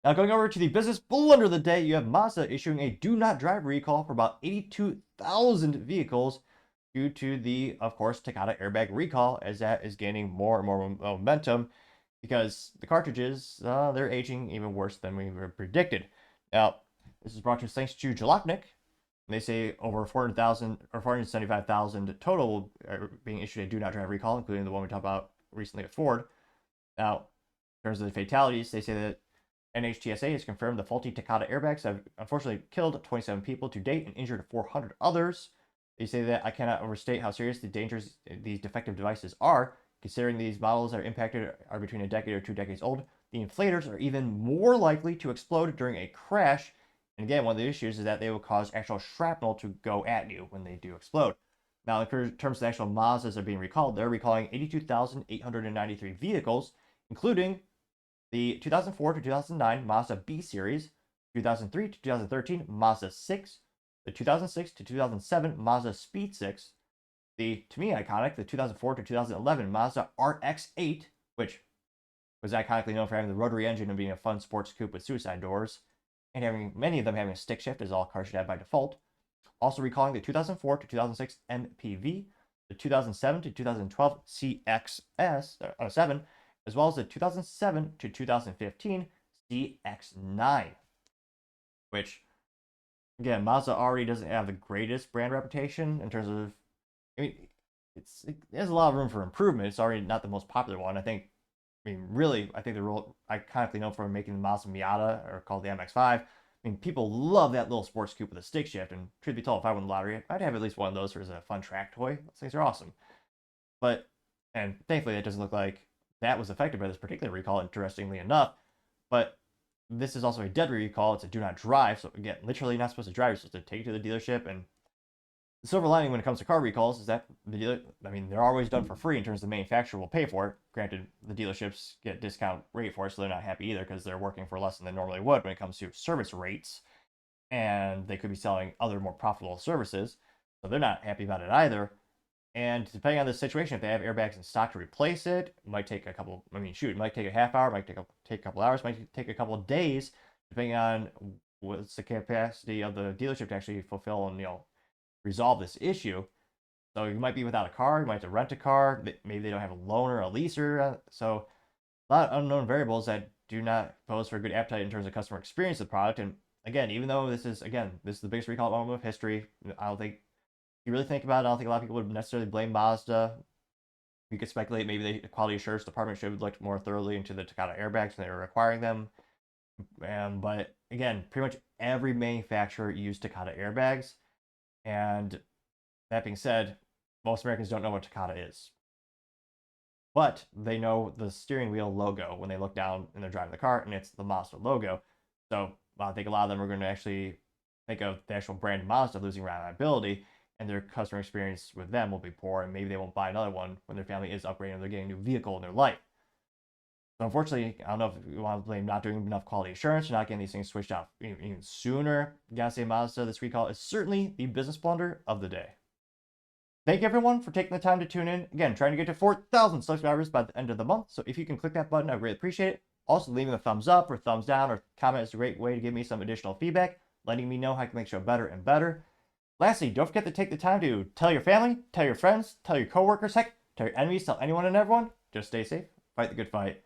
Now, going over to the business blunder of the day, you have Mazda issuing a do not drive recall for about 82,000 vehicles due to the, of course, Takata airbag recall, as that is gaining more and more momentum because the cartridges, they're aging even worse than we were predicted. Now, this is brought to us thanks to Jalopnik. They say over 400,000 or 475,000 total are being issued a do not drive recall, including the one we talked about recently at Ford. Now, in terms of the fatalities, they say that NHTSA has confirmed the faulty Takata airbags have unfortunately killed 27 people to date and injured 400 others. They say that I cannot overstate how serious the dangers these defective devices are. Considering these models that are impacted are between a decade or 2 decades old, the inflators are even more likely to explode during a crash. And again, one of the issues is that they will cause actual shrapnel to go at you when they do explode. Now, in terms of the actual Mazdas that are being recalled, they're recalling 82,893 vehicles, including the 2004 to 2009 Mazda B Series, 2003 to 2013 Mazda 6, the 2006 to 2007 Mazda Speed 6, the, to me, iconic, the 2004 to 2011 Mazda RX-8, which was iconically known for having the rotary engine and being a fun sports coupe with suicide doors, and having many of them having a stick shift, as all cars should have by default. Also recalling the 2004 to 2006 MPV, the 2007 to 2012 CX-7, as well as the 2007 to 2015 CX-9, which, again, Mazda already doesn't have the greatest brand reputation in terms of, I mean, it has a lot of room for improvement. It's already not the most popular one. I think they're real iconically known for making the Mazda Miata, or called the MX-5. I mean, people love that little sports coupe with a stick shift, and truth be told, if I won the lottery, I'd have at least one of those as a fun track toy. Those things are awesome. And thankfully, it doesn't look like that was affected by this particular recall, interestingly enough. But this is also a dead recall. It's a do not drive, so again, literally not supposed to drive. You're supposed to take it to the dealership. And the silver lining when it comes to car recalls is that they're always done for free in terms of the manufacturer will pay for it. Granted, the dealerships get discount rate for it, so they're not happy either because they're working for less than they normally would when it comes to service rates, and they could be selling other more profitable services, so they're not happy about it either. And depending on the situation, if they have airbags in stock to replace it, it might take a couple. It might take a half hour, might take a couple hours, might take a couple of days, depending on what's the capacity of the dealership to actually fulfill and resolve this issue. So you might be without a car, you might have to rent a car, maybe they don't have a loan or a leaser. So a lot of unknown variables that do not pose for a good appetite in terms of customer experience of the product. And again, even though this is the biggest recall moment of history, I don't think, if you really think about it, I don't think a lot of people would necessarily blame Mazda. You could speculate maybe the quality assurance department should have looked more thoroughly into the Takata airbags when they were acquiring them. But again, pretty much every manufacturer used Takata airbags. And that being said, most Americans don't know what Takata is. But they know the steering wheel logo when they look down and they're driving the car, and it's the Mazda logo. So I think a lot of them are going to actually think of the actual brand Mazda losing reliability, and their customer experience with them will be poor, and maybe they won't buy another one when their family is upgrading or they're getting a new vehicle in their life. So unfortunately, I don't know if you want to blame not doing enough quality assurance or not getting these things switched out even sooner. You gotta say Mazda, this recall is certainly the business blunder of the day. Thank you everyone for taking the time to tune in. Again, trying to get to 4,000 subscribers by the end of the month. So if you can click that button, I'd really appreciate it. Also, leaving a thumbs up or thumbs down or comment is a great way to give me some additional feedback, letting me know how I can make the show better and better. Lastly, don't forget to take the time to tell your family, tell your friends, tell your coworkers, heck, tell your enemies, tell anyone and everyone. Just stay safe, fight the good fight.